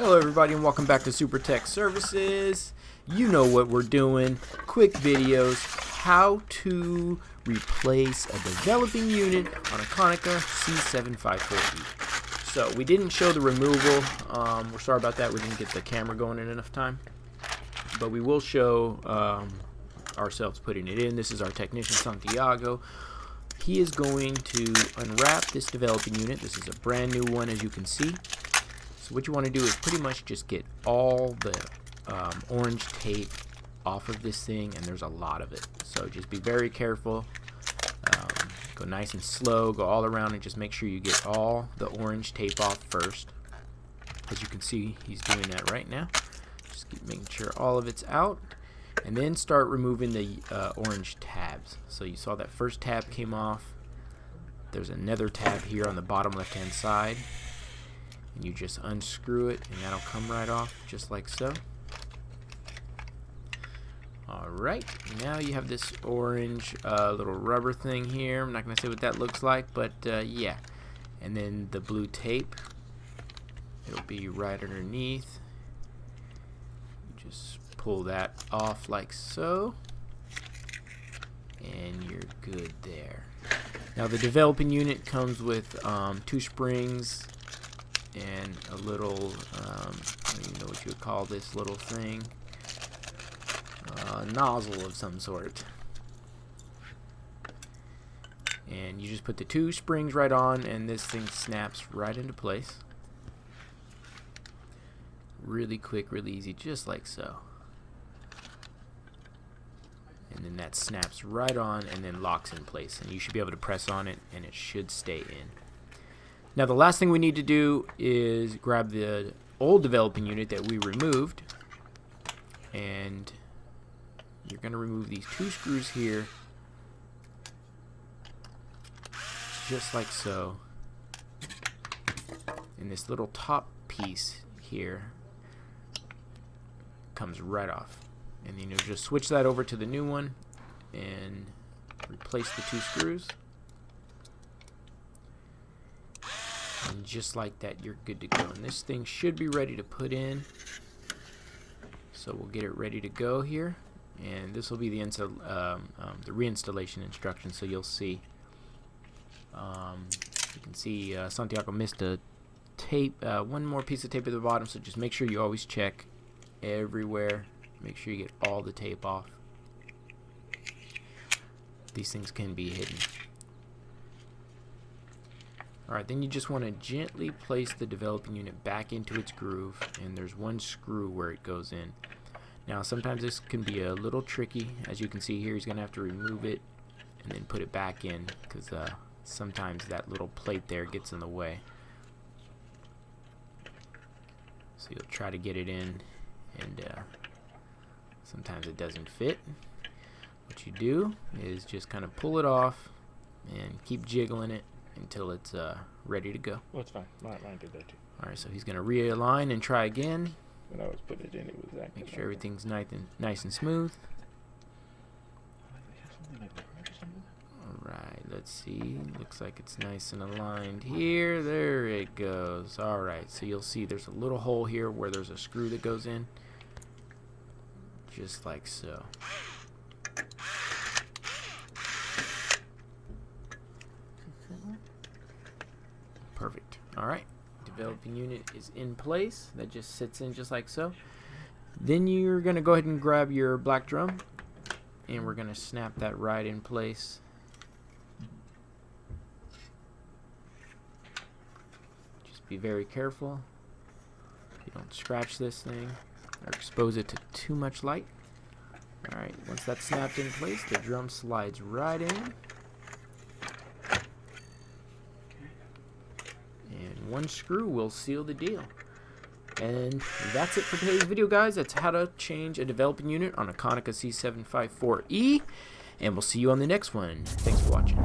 Hello everybody and welcome back to Super Tech Services. You know what we're doing. Quick videos, how to replace a developing unit on a Konica C754e. So we didn't show the removal. We're sorry about that. We didn't get the camera going in enough time. But we will show ourselves putting it in. This is our technician Santiago. He is going to unwrap this developing unit. This is a brand new one, as you can see. So what you want to do is pretty much just get all the orange tape off of this thing, and there's a lot of it. So just be very careful. Go nice and slow. Go all around and just make sure you get all the orange tape off first. As you can see, he's doing that right now. Just keep making sure all of it's out. And then start removing the orange tabs. So you saw that first tab came off. There's another tab here on the bottom left hand side. And you just unscrew it and that'll come right off just like so. Alright, now you have this orange little rubber thing here. I'm not going to say what that looks like, but yeah. And then the blue tape, it'll be right underneath. You just pull that off like so, and you're good there. Now the developing unit comes with 2 springs and a little, I don't even know what you would call this little thing, nozzle of some sort. And you just put the 2 springs right on, and this thing snaps right into place. Really quick, really easy, just like so. And then that snaps right on and then locks in place, and you should be able to press on it and it should stay in. Now the last thing we need to do is grab the old developing unit that we removed, and you're going to remove these 2 screws here just like so, and this little top piece here comes right off. And then you'll just switch that over to the new one and replace the 2 screws. And just like that, you're good to go. And this thing should be ready to put in. So we'll get it ready to go here. And this will be the reinstallation instructions. So you'll see. You can see Santiago missed a tape, one more piece of tape at the bottom. So just make sure you always check everywhere. Make sure you get all the tape off. These things can be hidden. Alright, then you just want to gently place the developing unit back into its groove, and there's 1 screw where it goes in. Now sometimes this can be a little tricky. As you can see here, he's going to have to remove it and then put it back in, because sometimes that little plate there gets in the way. So you'll try to get it in, and sometimes it doesn't fit. What you do is just kind of pull it off and keep jiggling it until it's ready to go. Well, it's fine. Mine did that too. Alright, so he's going to realign and try again. When I was putting it in, it was acting. Make sure everything's nice and smooth. Alright, let's see. Looks like it's nice and aligned here. There it goes. Alright, so you'll see there's a little hole here where there's a screw that goes in. Just like so. Perfect. Alright. Developing unit is in place. That just sits in just like so. Then you're going to go ahead and grab your black drum, and we're going to snap that right in place. Just be very careful. You don't scratch this thing or expose it to too much light. Alright, once that's snapped in place, the drum slides right in. And 1 screw will seal the deal. And that's it for today's video, guys. That's how to change a developing unit on a Konica C754e. And we'll see you on the next one. Thanks for watching.